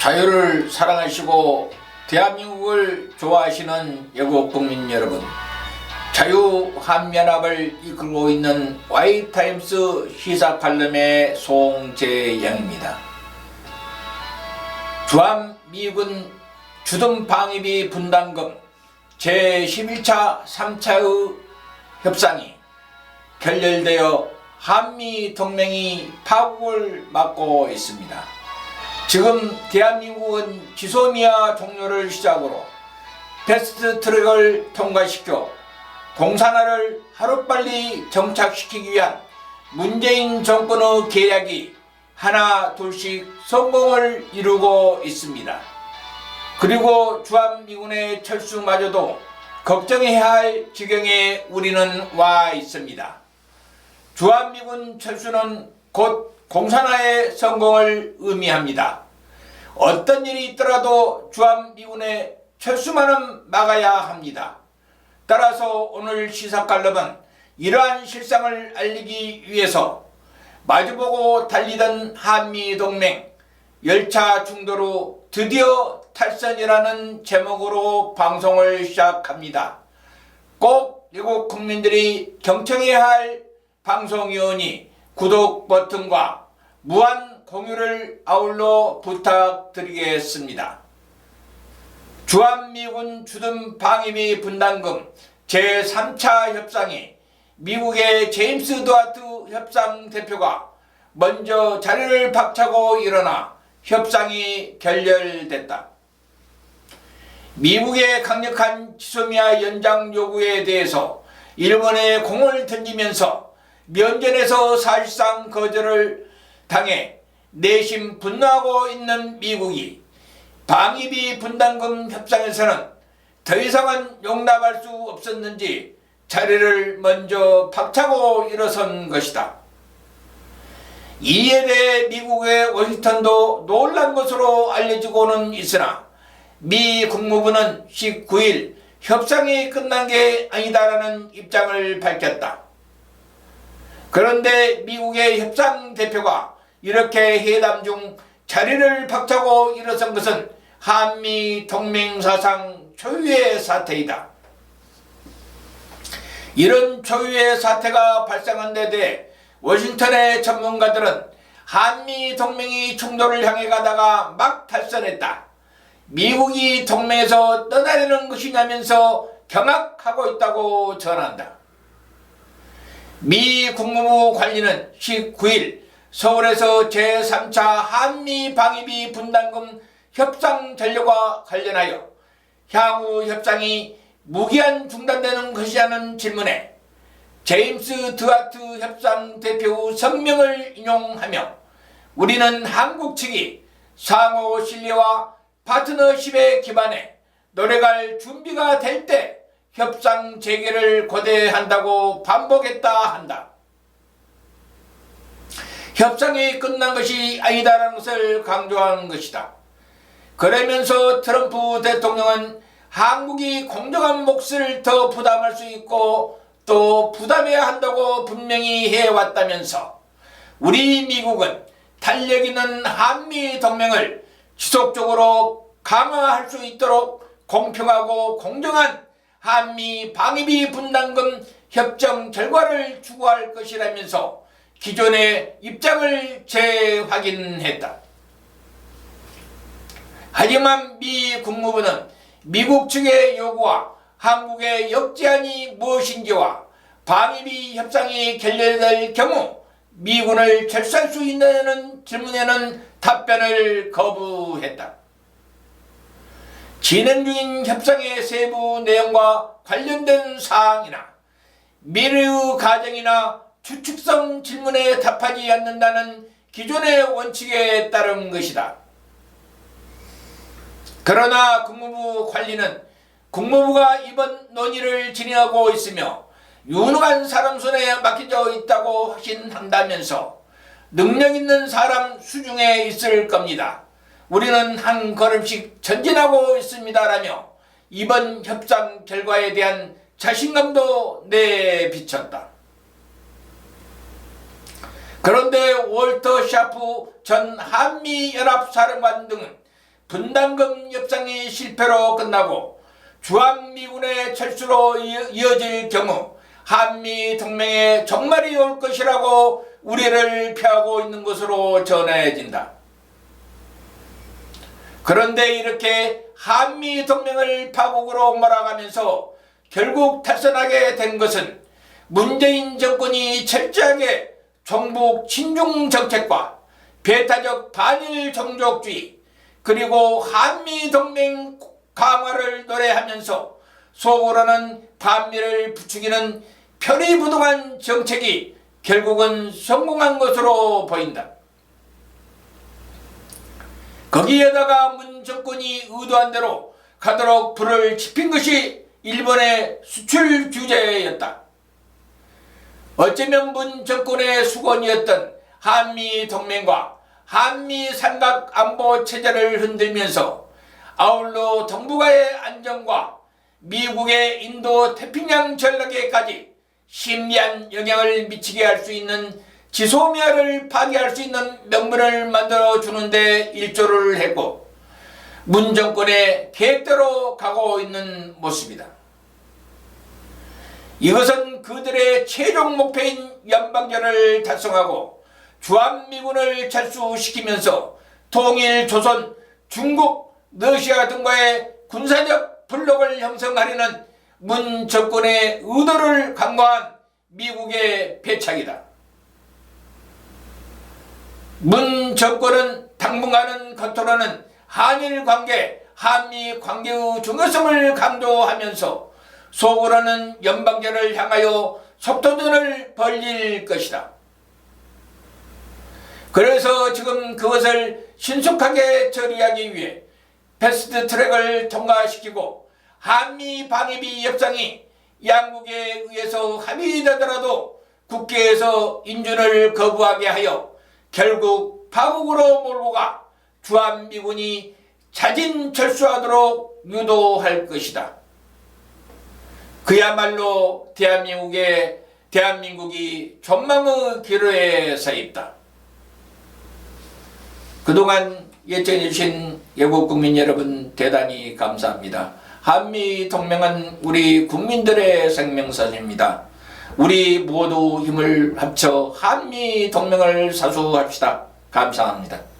자유를 사랑하시고 대한민국을 좋아하시는 애국 국민 여러분, 자유한미연합을 이끌고 있는 Y타임스 시사칼럼의 송재영입니다. 주한미군 주둔방위비 분담금 제11차 3차의 협상이 결렬되어 한미동맹이 파국을 맞고 있습니다. 지금 대한민국은 지소미아 종료를 시작으로 패스트트랙을 통과시켜 공산화를 하루빨리 정착시키기 위한 문재인 정권의 계략이 하나 둘씩 성공을 이루고 있습니다. 그리고 주한미군의 철수마저도 걱정해야 할 지경에 우리는 와 있습니다. 주한미군 철수는 곧 공산화의 성공을 의미합니다. 어떤 일이 있더라도 주한미군의 철수만은 막아야 합니다. 따라서 오늘 시사칼럼은 이러한 실상을 알리기 위해서 마주보고 달리던 한미동맹 열차 충돌 드디어 탈선이라는 제목으로 방송을 시작합니다. 꼭 애국 국민들이 경청해야 할 방송위원이 구독 버튼과 무한 공유를 아울러 부탁드리겠습니다. 주한미군 주둔 방위비 분담금 제3차 협상이 미국의 제임스 드와트 협상 대표가 먼저 자리를 박차고 일어나 협상이 결렬됐다. 미국의 강력한 지소미아 연장 요구에 대해서 일본에 공을 던지면서 면전에서 사실상 거절을 당해 내심 분노하고 있는 미국이 방위비 분담금 협상에서는 더 이상은 용납할 수 없었는지 자리를 먼저 박차고 일어선 것이다. 이에 대해 미국의 워싱턴도 놀란 것으로 알려지고는 있으나 미 국무부는 19일 협상이 끝난 게 아니다라는 입장을 밝혔다. 그런데 미국의 협상 대표가 이렇게 회담 중 자리를 박차고 일어선 것은 한미 동맹 사상 초유의 사태이다. 이런 초유의 사태가 발생한 데 대해 워싱턴의 전문가들은 한미 동맹이 충돌을 향해 가다가 막 탈선했다. 미국이 동맹에서 떠나려는 것이냐면서 경악하고 있다고 전한다. 미 국무부 관리는 19일 서울에서 제3차 한미 방위비 분담금 협상 전력과 관련하여 향후 협상이 무기한 중단되는 것이냐는 질문에 제임스 드와트 협상 대표 성명을 인용하며 우리는 한국 측이 상호 신뢰와 파트너십에 기반해 노력할 준비가 될 때 협상 재개를 고대한다고 반복했다 한다. 협상이 끝난 것이 아니다라는 것을 강조한 것이다. 그러면서 트럼프 대통령은 한국이 공정한 몫을 더 부담할 수 있고 또 부담해야 한다고 분명히 해왔다면서 우리 미국은 탄력 있는 한미 동맹을 지속적으로 강화할 수 있도록 공평하고 공정한 한미 방위비 분담금 협정 결과를 추구할 것이라면서 기존의 입장을 재확인했다. 하지만 미 국무부는 미국 측의 요구와 한국의 역제안이 무엇인지와 방위비 협상이 결렬될 경우 미군을 철수할 수 있느냐는 질문에는 답변을 거부했다. 진행 중인 협상의 세부 내용과 관련된 사항이나 미래의 가정이나 추측성 질문에 답하지 않는다는 기존의 원칙에 따른 것이다. 그러나 국무부 관리는 국무부가 이번 논의를 진행하고 있으며 유능한 사람 손에 맡겨져 있다고 확신한다면서 능력 있는 사람 수중에 있을 겁니다. 우리는 한 걸음씩 전진하고 있습니다라며 이번 협상 결과에 대한 자신감도 내비쳤다. 그런데 월터 샤프 전 한미연합사령관 등은 분담금 협상이 실패로 끝나고 주한미군의 철수로 이어질 경우 한미 동맹에 종말이 올 것이라고 우려를 표하고 있는 것으로 전해진다. 그런데 이렇게 한미 동맹을 파국으로 몰아가면서 결국 탈선하게 된 것은 문재인 정권이 철저하게 종북 친중 정책과 배타적 반일 종족주의 그리고 한미 동맹 강화를 노래하면서 속으로는 반미를 부추기는 편의부동한 정책이 결국은 성공한 것으로 보인다. 거기에다가 문 정권이 의도한 대로 가도록 불을 지핀 것이 일본의 수출 규제였다. 어쩌면 문 정권의 수건이었던 한미 동맹과 한미 삼각 안보 체제를 흔들면서 아울러 동북아의 안정과 미국의 인도 태평양 전략에까지 심리한 영향을 미치게 할 수 있는 지소미아를 파괴할 수 있는 명분을 만들어주는 데 일조를 했고 문 정권의 계획대로 가고 있는 모습이다. 이것은 그들의 최종 목표인 연방전을 달성하고 주한미군을 철수시키면서 통일 조선, 중국, 러시아 등과의 군사적 블록을 형성하려는 문 정권의 의도를 간과한 미국의 배착이다. 문 정권은 당분간은 겉으로는 한일 관계, 한미 관계의 중요성을 강조하면서 속으로는 연방전을 향하여 속도전을 벌일 것이다. 그래서 지금 그것을 신속하게 처리하기 위해 패스트트랙을 통과시키고 한미 방위비 협상이 양국에 의해서 합의되더라도 국회에서 인준을 거부하게 하여 결국 파국으로 몰고 가 주한미군이 자진 철수하도록 유도할 것이다. 그야말로 대한민국이 전망의 기로에 서 있다. 그동안 예청해주신 외국 국민 여러분 대단히 감사합니다. 한미 동맹은 우리 국민들의 생명선입니다. 우리 모두 힘을 합쳐 한미 동맹을 사수합시다. 감사합니다.